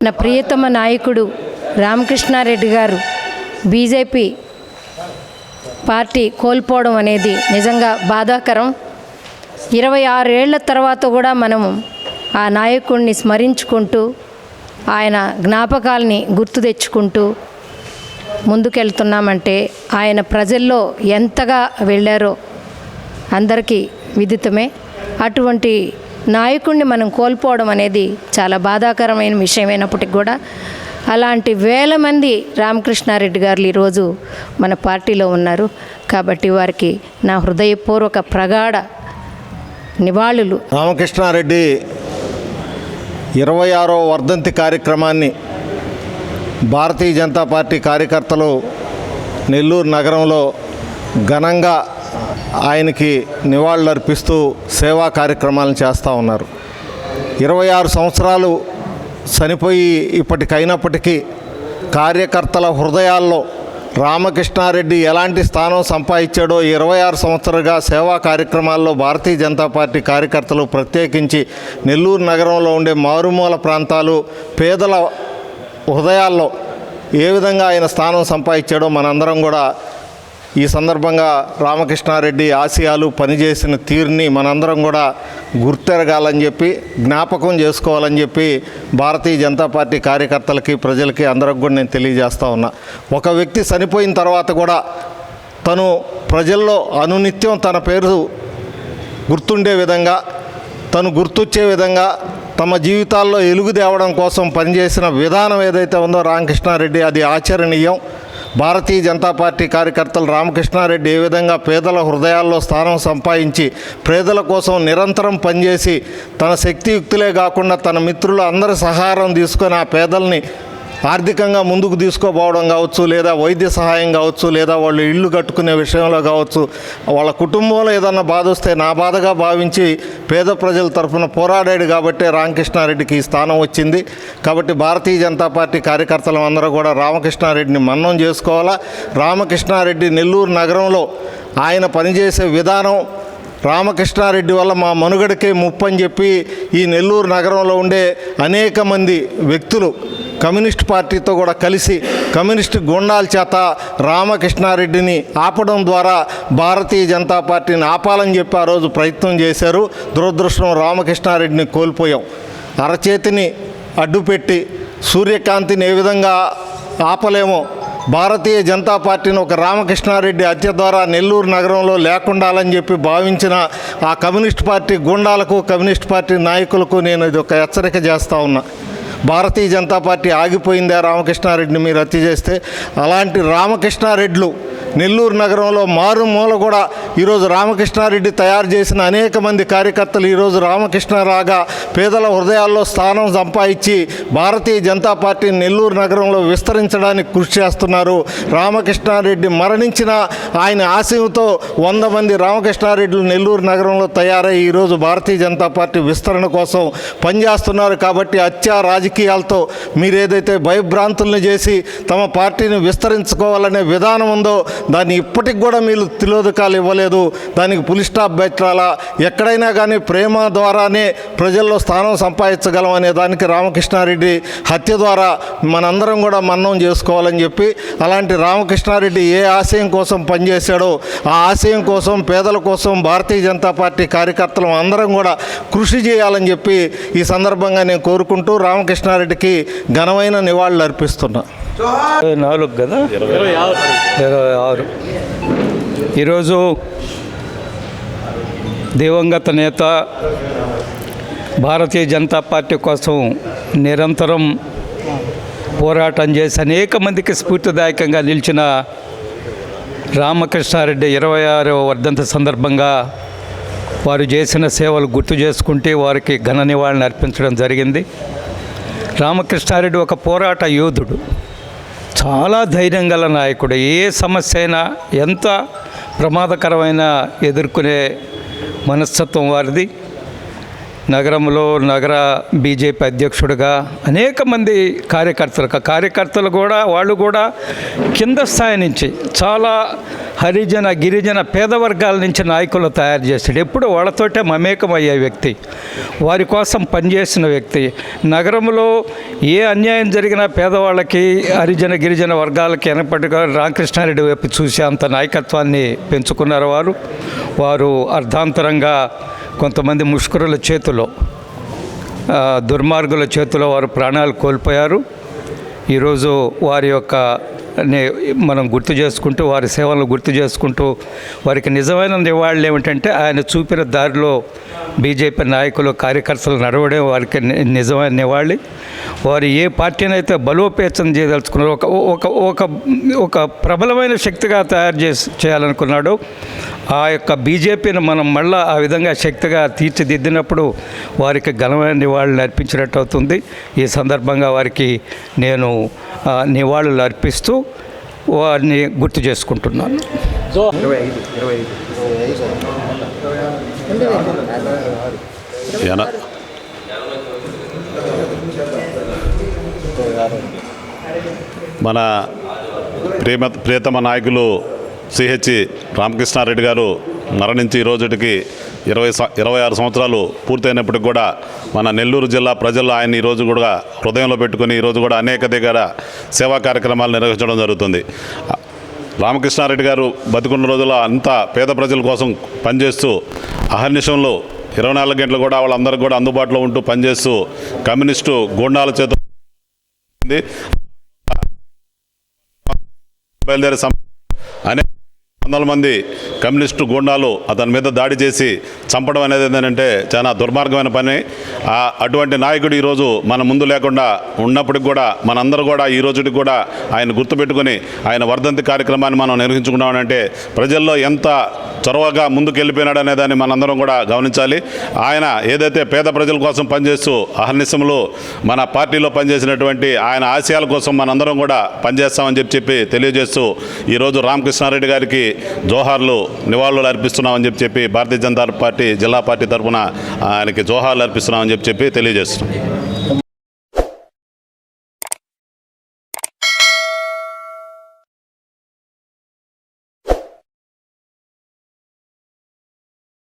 నా ప్రియతమ నాయకుడు రామకృష్ణారెడ్డి గారు బీజేపీ పార్టీ కోల్పోవడం అనేది నిజంగా బాధాకరం. 26 ఏళ్ల తర్వాత కూడా మనము ఆ నాయకుడిని స్మరించుకుంటూ ఆయన జ్ఞాపకాలని గుర్తు తెచ్చుకుంటూ ముందుకెళ్తున్నామంటే ఆయన ప్రజల్లో ఎంతగా వెళ్ళారో అందరికీ విదితమే. అటువంటి నాయకుడిని మనం కోల్పోవడం అనేది చాలా బాధాకరమైన విషయమైనప్పటికీ కూడా అలాంటి వేల మంది రామకృష్ణారెడ్డి గారు ఈరోజు మన పార్టీలో ఉన్నారు. కాబట్టి వారికి నా హృదయపూర్వక ప్రగాఢ నివాళులు. రామకృష్ణారెడ్డి 26వ వర్ధంతి కార్యక్రమాన్ని భారతీయ జనతా పార్టీ కార్యకర్తలు నెల్లూరు నగరంలో ఘనంగా ఆయనకి నివాళులర్పిస్తూ సేవా కార్యక్రమాలను చేస్తూ ఉన్నారు. 26 సంవత్సరాలు చనిపోయి ఇప్పటికైనప్పటికీ కార్యకర్తల హృదయాల్లో రామకృష్ణారెడ్డి ఎలాంటి స్థానం సంపాదించాడో 26 సంవత్సరాలుగా సేవా కార్యక్రమాల్లో భారతీయ జనతా పార్టీ కార్యకర్తలు ప్రత్యేకించి నెల్లూరు నగరంలో ఉండే మారుమూల ప్రాంతాలు పేదల హృదయాల్లో ఏ విధంగా ఆయన స్థానం సంపాదించాడో మనందరం కూడా ఈ సందర్భంగా రామకృష్ణారెడ్డి ఆశయాలు పనిచేసిన తీరుని మనందరం కూడా గుర్తెరగాలని చెప్పి జ్ఞాపకం చేసుకోవాలని చెప్పి భారతీయ జనతా పార్టీ కార్యకర్తలకి ప్రజలకి అందరికి కూడా నేను తెలియజేస్తూ ఉన్నా. ఒక వ్యక్తి చనిపోయిన తర్వాత కూడా తను ప్రజల్లో అనునిత్యం తన పేరు గుర్తుండే విధంగా తను గుర్తొచ్చే విధంగా తమ జీవితాల్లో ఎలుగు తేవడం కోసం పనిచేసిన విధానం ఏదైతే ఉందో రామకృష్ణారెడ్డి అది ఆచరణీయం. భారతీయ జనతా పార్టీ కార్యకర్తలు రామకృష్ణారెడ్డి ఏ విధంగా పేదల హృదయాల్లో స్థానం సంపాదించి పేదల కోసం నిరంతరం పనిచేసి తన శక్తియుక్తులే కాకుండా తన మిత్రులు అందరి సహారం తీసుకొని ఆ పేదల్ని ఆర్థికంగా ముందుకు తీసుకోపోవడం కావచ్చు, లేదా వైద్య సహాయం కావచ్చు, లేదా వాళ్ళు ఇళ్ళు కట్టుకునే విషయంలో కావచ్చు, వాళ్ళ కుటుంబంలో ఏదన్నా బాధ వస్తే నా బాధగా భావించి పేద ప్రజల తరఫున పోరాడాడు కాబట్టి రామకృష్ణారెడ్డికి ఈ స్థానం వచ్చింది. కాబట్టి భారతీయ జనతా పార్టీ కార్యకర్తలు అందరూ కూడా రామకృష్ణారెడ్డిని మన్నం చేసుకోవాలా. రామకృష్ణారెడ్డి నెల్లూరు నగరంలో ఆయన పనిచేసే విధానం రామకృష్ణారెడ్డి వల్ల మా మనుగడకే ముప్పని చెప్పి ఈ నెల్లూరు నగరంలో ఉండే అనేక మంది వ్యక్తులు కమ్యూనిస్ట్ పార్టీతో కూడా కలిసి కమ్యూనిస్ట్ గుండాల చేత రామకృష్ణారెడ్డిని ఆపడం ద్వారా భారతీయ జనతా పార్టీని ఆపాలని చెప్పి ఆ రోజు ప్రయత్నం చేశారు. దురదృష్టం రామకృష్ణారెడ్డిని కోల్పోయాం. అరచేతిని అడ్డుపెట్టి సూర్యకాంతిని ఏ విధంగా ఆపలేమో భారతీయ జనతా పార్టీని ఒక రామకృష్ణారెడ్డి హత్య ద్వారా నెల్లూరు నగరంలో లేకుండాలని చెప్పి భావించిన ఆ కమ్యూనిస్ట్ పార్టీ గుండాలకు కమ్యూనిస్ట్ పార్టీ నాయకులకు నేను ఇది ఒక హెచ్చరిక చేస్తూ ఉన్నా. భారతీయ జనతా పార్టీ ఆగిపోయిందా రామకృష్ణారెడ్డిని మీరు హత్య చేస్తే? అలాంటి రామకృష్ణారెడ్డిలు నెల్లూరు నగరంలో మారుమూల కూడా ఈరోజు రామకృష్ణారెడ్డి తయారు చేసిన అనేక మంది కార్యకర్తలు ఈరోజు రామకృష్ణరాగా పేదల హృదయాల్లో స్థానం సంపాదించి భారతీయ జనతా పార్టీ నెల్లూరు నగరంలో విస్తరించడానికి కృషి చేస్తున్నారు. రామకృష్ణారెడ్డి మరణించిన ఆయన ఆశయంతో 100 మంది రామకృష్ణారెడ్డిలు నెల్లూరు నగరంలో తయారై ఈరోజు భారతీయ జనతా పార్టీ విస్తరణ కోసం పనిచేస్తున్నారు. కాబట్టి హత్య రాజకీయాలతో మీరు ఏదైతే భయభ్రాంతులను చేసి తమ పార్టీని విస్తరించుకోవాలనే విధానం ఉందో దాన్ని ఇప్పటికి కూడా మీరు తిలోదకాలు ఇవ్వలేదు. దానికి పులి స్టాప్ పెట్టాలా? ఎక్కడైనా కానీ ప్రేమ ద్వారానే ప్రజల్లో స్థానం సంపాదించగలం అనే దానికి రామకృష్ణారెడ్డి హత్య ద్వారా మనందరం కూడా మన్నం చేసుకోవాలని చెప్పి అలాంటి రామకృష్ణారెడ్డి ఏ ఆశయం కోసం పనిచేశాడో ఆ ఆశయం కోసం పేదల కోసం భారతీయ జనతా పార్టీ కార్యకర్తలు అందరం కూడా కృషి చేయాలని చెప్పి ఈ సందర్భంగా నేను కోరుకుంటూ రామకృష్ణారెడ్డికి ఘనమైన నివాళులు అర్పిస్తున్నా. 24 కదా 26 ఈరోజు దివంగత నేత భారతీయ జనతా పార్టీ కోసం నిరంతరం పోరాటం చేసి అనేక మందికి స్ఫూర్తిదాయకంగా నిలిచిన రామకృష్ణారెడ్డి 26వ వర్ధంతి సందర్భంగా వారు చేసిన సేవలు గుర్తు చేసుకుంటే వారికి ఘన నివాళులు అర్పించడం జరిగింది. రామకృష్ణారెడ్డి ఒక పోరాట యోధుడు, చాలా ధైర్యం గల నాయకుడు. ఏ సమస్య అయినా ఎంత ప్రమాదకరమైన ఎదుర్కొనే మనస్తత్వం వారిది. నగరంలో నగర బీజేపీ అధ్యక్షుడిగా అనేక మంది కార్యకర్తలు కూడా వాళ్ళు కూడా కింద స్థాయి నుంచి చాలా హరిజన గిరిజన పేద వర్గాల నుంచి నాయకులు తయారు చేశాడు. ఎప్పుడు వాళ్ళతోటే మమేకమయ్యే వ్యక్తి, వారి కోసం పనిచేసిన వ్యక్తి. నగరంలో ఏ అన్యాయం జరిగినా పేదవాళ్ళకి హరిజన గిరిజన వర్గాలకి ఎనపటిగా రామకృష్ణారెడ్డి వైపు చూసి అంత నాయకత్వాన్ని పెంచుకున్నారు. వారు అర్ధాంతరంగా కొంతమంది ముష్కరుల చేతిలో, దుర్మార్గుల చేతిలో వారు ప్రాణాలు కోల్పోయారు. ఈరోజు వారి యొక్క మనం గుర్తు చేసుకుంటూ, వారి సేవలను గుర్తు చేసుకుంటూ, వారికి నిజమైన నివాళులు ఏమిటంటే ఆయన చూపిన దారిలో బీజేపీ నాయకులు కార్యకర్తలు నడవడం వారికి నిజమైన నివాళి. వారు ఏ పార్టీని అయితే బలోపేతం చేయదలుచుకున్నారో, ఒక ప్రబలమైన శక్తిగా తయారు చేయాలనుకున్నాడు. ఆ యొక్క బీజేపీని మనం మళ్ళీ ఆ విధంగా శక్తిగా తీర్చిదిద్దినప్పుడు వారికి ఘనమైన నివాళులు అర్పించినట్టు అవుతుంది. ఈ సందర్భంగా వారికి నేను నివాళులు అర్పిస్తూ వారిని గుర్తు చేసుకుంటున్నాను. మన ప్రియతమ నాయకులు సిహెచ్ రామకృష్ణారెడ్డి గారు మరణించి ఈ రోజుకి 26 సంవత్సరాలు పూర్తయినప్పటికి కూడా మన నెల్లూరు జిల్లా ప్రజలు ఆయన ఈరోజు కూడా హృదయంలో పెట్టుకుని ఈరోజు కూడా అనేక దగ్గర సేవా కార్యక్రమాలు నిర్వహించడం జరుగుతుంది. రామకృష్ణారెడ్డి గారు బతికున్న రోజుల్లో అంతా పేద ప్రజల కోసం పనిచేస్తూ అహర్నిశంలో 24 గంటలు కూడా వాళ్ళందరికీ కూడా అందుబాటులో ఉంటూ పనిచేస్తూ కమ్యూనిస్టు గూండాల చేత బయలుదేరే అనేక వందల మంది కమ్యూనిస్టు గూండాలు అతని మీద దాడి చేసి చంపడం అనేది ఏంటంటే చాలా దుర్మార్గమైన పని. అటువంటి నాయకుడు ఈరోజు మన ముందు లేకుండా ఉన్నప్పటికి కూడా మనందరూ కూడా ఈ రోజుకి కూడా ఆయన గుర్తుపెట్టుకుని ఆయన వర్ధంతి కార్యక్రమాన్ని మనం నిర్వహించుకున్నామంటే ప్రజల్లో ఎంత చొరవగా ముందుకెళ్ళిపోయినాడు అనే దాన్ని మనందరం కూడా గమనించాలి. ఆయన ఏదైతే పేద ప్రజల కోసం పనిచేస్తూ అహర్నిశములు మన పార్టీలో పనిచేసినటువంటి ఆయన ఆశయాల కోసం మనందరం కూడా పనిచేస్తామని చెప్పి తెలియజేస్తూ ఈరోజు రామకృష్ణారెడ్డి గారికి జోహార్లు నివాళులు అర్పిస్తున్నామని చెప్పి భారతీయ జనతా పార్టీ జిల్లా పార్టీ తరఫున ఆయనకి జోహార్లు అర్పిస్తున్నామని చెప్పి తెలియజేస్తున్నాం.